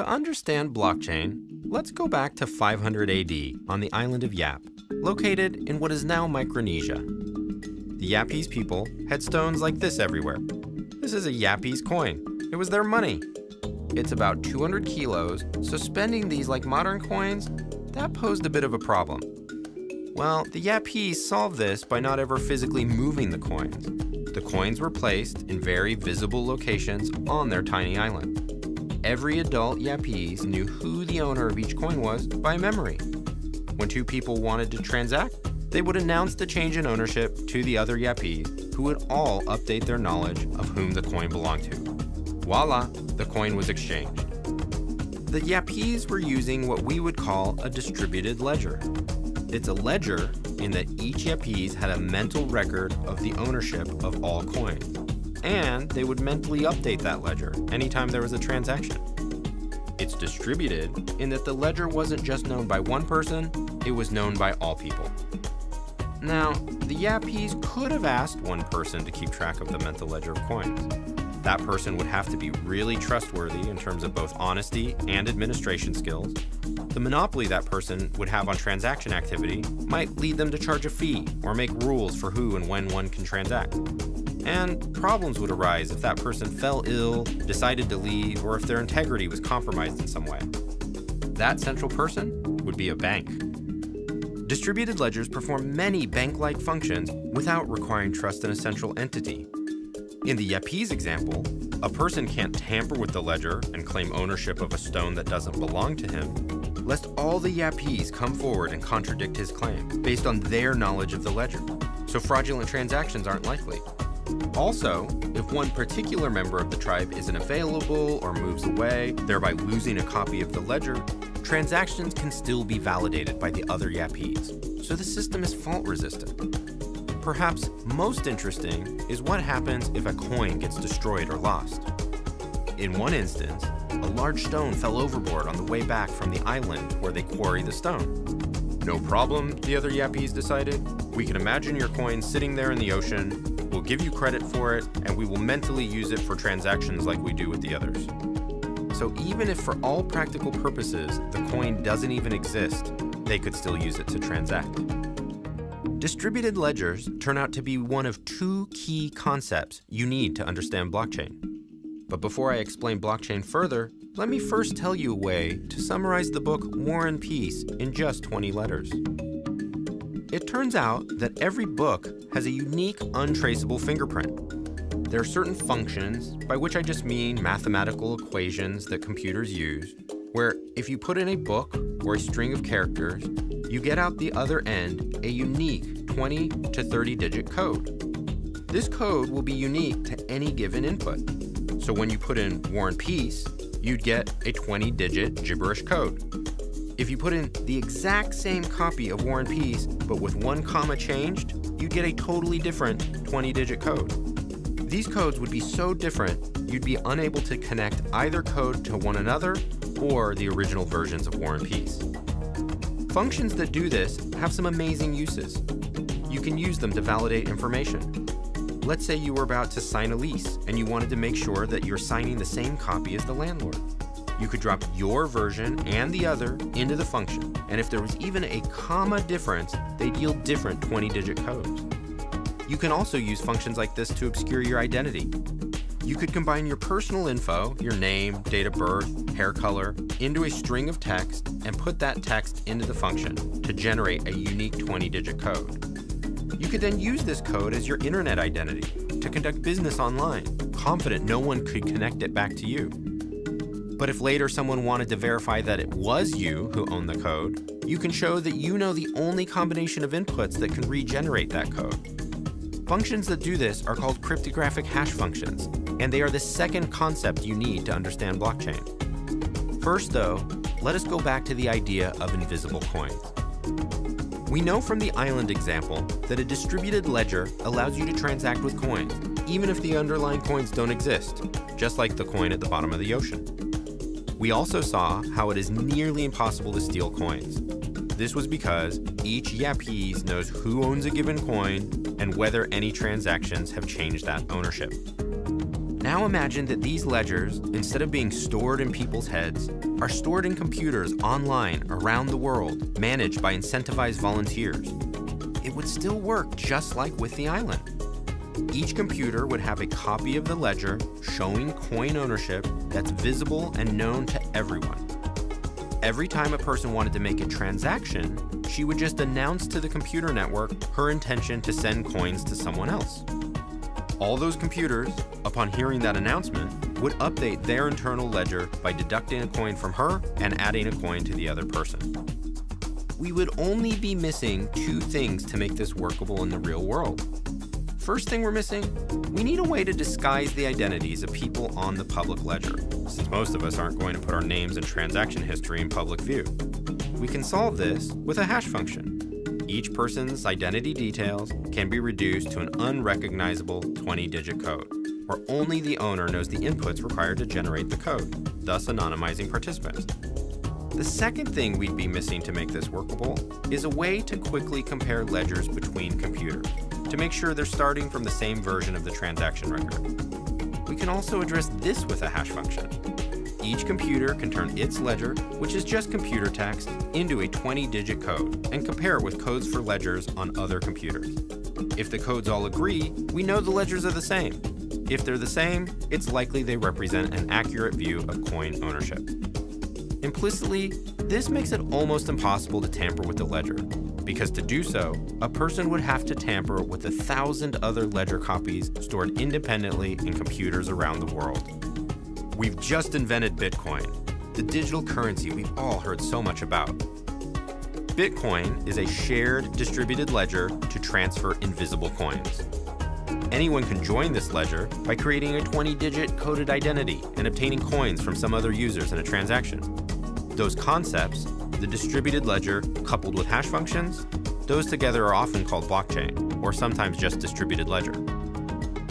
To understand blockchain, let's go back to 500 AD on the island of Yap, located in what is now Micronesia. The Yapese people had stones like this everywhere. This is a Yapese coin. It was their money. It's about 200 kilos, so spending these like modern coins, that posed a bit of a problem. Well, the Yapese solved this by not ever physically moving the coins. The coins were placed in very visible locations on their tiny island. Every adult Yapese knew who the owner of each coin was by memory. When two people wanted to transact, they would announce the change in ownership to the other Yapese, who would all update their knowledge of whom the coin belonged to. Voila, the coin was exchanged. The Yapese were using what we would call a distributed ledger. It's a ledger in that each Yapese had a mental record of the ownership of all coins, and they would mentally update that ledger anytime there was a transaction. It's distributed in that the ledger wasn't just known by one person, it was known by all people. Now, the Yapese could have asked one person to keep track of the mental ledger of coins. That person would have to be really trustworthy in terms of both honesty and administration skills. The monopoly that person would have on transaction activity might lead them to charge a fee or make rules for who and when one can transact. And problems would arise if that person fell ill, decided to leave, or if their integrity was compromised in some way. That central person would be a bank. Distributed ledgers perform many bank-like functions without requiring trust in a central entity. In the Yapese example, a person can't tamper with the ledger and claim ownership of a stone that doesn't belong to him, lest all the Yapese come forward and contradict his claim based on their knowledge of the ledger, so fraudulent transactions aren't likely. Also, if one particular member of the tribe isn't available or moves away, thereby losing a copy of the ledger, transactions can still be validated by the other Yapese, so the system is fault-resistant. Perhaps most interesting is what happens if a coin gets destroyed or lost. In one instance, a large stone fell overboard on the way back from the island where they quarry the stone. No problem, the other Yapese decided. We can imagine your coin sitting there in the ocean, we'll give you credit for it, and we will mentally use it for transactions like we do with the others. So even if for all practical purposes the coin doesn't even exist, they could still use it to transact. Distributed ledgers turn out to be one of two key concepts you need to understand blockchain. But before I explain blockchain further, let me first tell you a way to summarize the book War and Peace in just 20 letters. It turns out that every book has a unique, untraceable fingerprint. There are certain functions, by which I just mean mathematical equations that computers use, where if you put in a book or a string of characters, you get out the other end a unique 20 to 30 digit code. This code will be unique to any given input. So when you put in War and Peace, you'd get a 20-digit gibberish code. If you put in the exact same copy of War and Peace, but with one comma changed, you'd get a totally different 20-digit code. These codes would be so different, you'd be unable to connect either code to one another or the original versions of War and Peace. Functions that do this have some amazing uses. You can use them to validate information. Let's say you were about to sign a lease and you wanted to make sure that you're signing the same copy as the landlord. You could drop your version and the other into the function, and if there was even a comma difference, they'd yield different 20-digit codes. You can also use functions like this to obscure your identity. You could combine your personal info, your name, date of birth, hair color, into a string of text and put that text into the function to generate a unique 20-digit code. You could then use this code as your internet identity to conduct business online, confident no one could connect it back to you. But if later someone wanted to verify that it was you who owned the code, you can show that you know the only combination of inputs that can regenerate that code. Functions that do this are called cryptographic hash functions, and they are the second concept you need to understand blockchain. First, though, let us go back to the idea of invisible coins. We know from the island example that a distributed ledger allows you to transact with coins, even if the underlying coins don't exist, just like the coin at the bottom of the ocean. We also saw how it is nearly impossible to steal coins. This was because each Yapese knows who owns a given coin and whether any transactions have changed that ownership. Now imagine that these ledgers, instead of being stored in people's heads, are stored in computers online around the world, managed by incentivized volunteers. It would still work just like with the island. Each computer would have a copy of the ledger showing coin ownership that's visible and known to everyone. Every time a person wanted to make a transaction, she would just announce to the computer network her intention to send coins to someone else. All those computers, upon hearing that announcement, would update their internal ledger by deducting a coin from her and adding a coin to the other person. We would only be missing two things to make this workable in the real world. First thing we're missing, we need a way to disguise the identities of people on the public ledger, since most of us aren't going to put our names and transaction history in public view. We can solve this with a hash function. Each person's identity details can be reduced to an unrecognizable 20-digit code, where only the owner knows the inputs required to generate the code, thus anonymizing participants. The second thing we'd be missing to make this workable is a way to quickly compare ledgers between computers, to make sure they're starting from the same version of the transaction record. We can also address this with a hash function. Each computer can turn its ledger, which is just computer text, into a 20-digit code and compare it with codes for ledgers on other computers. If the codes all agree, we know the ledgers are the same. If they're the same, it's likely they represent an accurate view of coin ownership. Implicitly, this makes it almost impossible to tamper with the ledger, because to do so, a person would have to tamper with 1,000 other ledger copies stored independently in computers around the world. We've just invented Bitcoin, the digital currency we've all heard so much about. Bitcoin is a shared distributed ledger to transfer invisible coins. Anyone can join this ledger by creating a 20-digit coded identity and obtaining coins from some other users in a transaction. Those concepts, the distributed ledger coupled with hash functions, those together are often called blockchain, or sometimes just distributed ledger.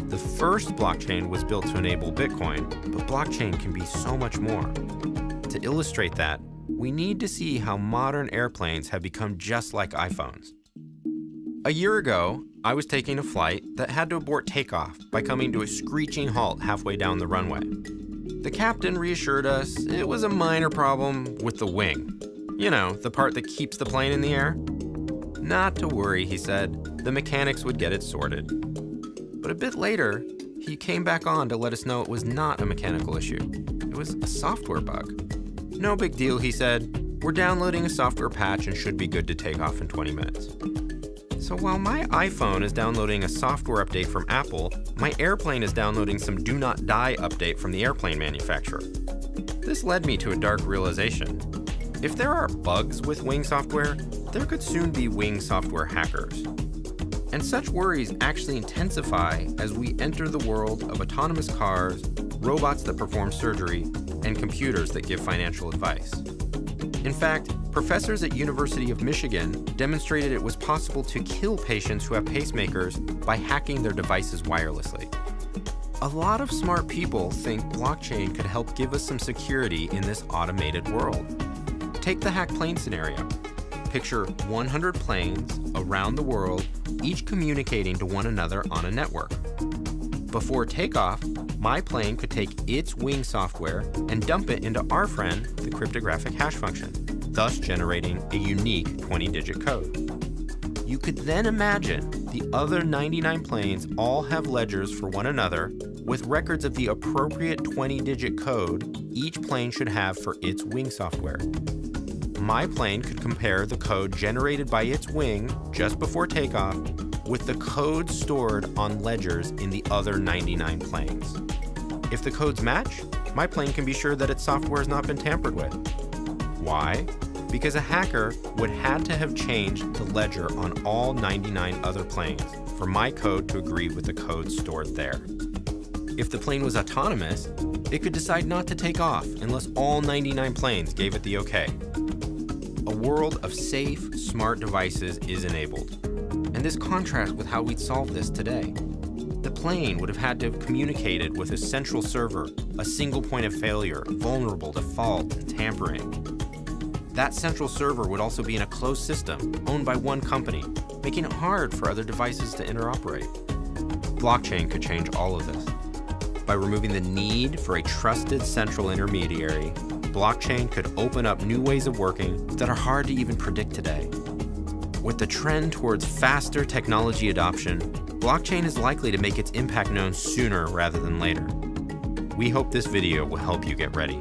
The first blockchain was built to enable Bitcoin, but blockchain can be so much more. To illustrate that, we need to see how modern airplanes have become just like iPhones. A year ago, I was taking a flight that had to abort takeoff by coming to a screeching halt halfway down the runway. The captain reassured us it was a minor problem with the wing. You know, the part that keeps the plane in the air. Not to worry, he said. The mechanics would get it sorted. But a bit later, he came back on to let us know it was not a mechanical issue. It was a software bug. No big deal, he said. We're downloading a software patch and should be good to take off in 20 minutes. So while my iPhone is downloading a software update from Apple, my airplane is downloading some Do Not Die update from the airplane manufacturer. This led me to a dark realization. If there are bugs with Wing software, there could soon be Wing software hackers. And such worries actually intensify as we enter the world of autonomous cars, robots that perform surgery, and computers that give financial advice. In fact, professors at University of Michigan demonstrated it was possible to kill patients who have pacemakers by hacking their devices wirelessly. A lot of smart people think blockchain could help give us some security in this automated world. Take the hacked plane scenario. Picture 100 planes around the world, each communicating to one another on a network. Before takeoff, my plane could take its Wing software and dump it into our friend, the cryptographic hash function, thus generating a unique 20-digit code. You could then imagine the other 99 planes all have ledgers for one another with records of the appropriate 20-digit code each plane should have for its Wing software. My plane could compare the code generated by its Wing just before takeoff with the code stored on ledgers in the other 99 planes. If the codes match, my plane can be sure that its software has not been tampered with. Why? Because a hacker would have to have changed the ledger on all 99 other planes for my code to agree with the code stored there. If the plane was autonomous, it could decide not to take off unless all 99 planes gave it the okay. A world of safe, smart devices is enabled. And this contrasts with how we'd solve this today. The plane would have had to have communicated with a central server, a single point of failure, vulnerable to fault and tampering. That central server would also be in a closed system, owned by one company, making it hard for other devices to interoperate. Blockchain could change all of this. By removing the need for a trusted central intermediary, blockchain could open up new ways of working that are hard to even predict today. With the trend towards faster technology adoption, blockchain is likely to make its impact known sooner rather than later. We hope this video will help you get ready.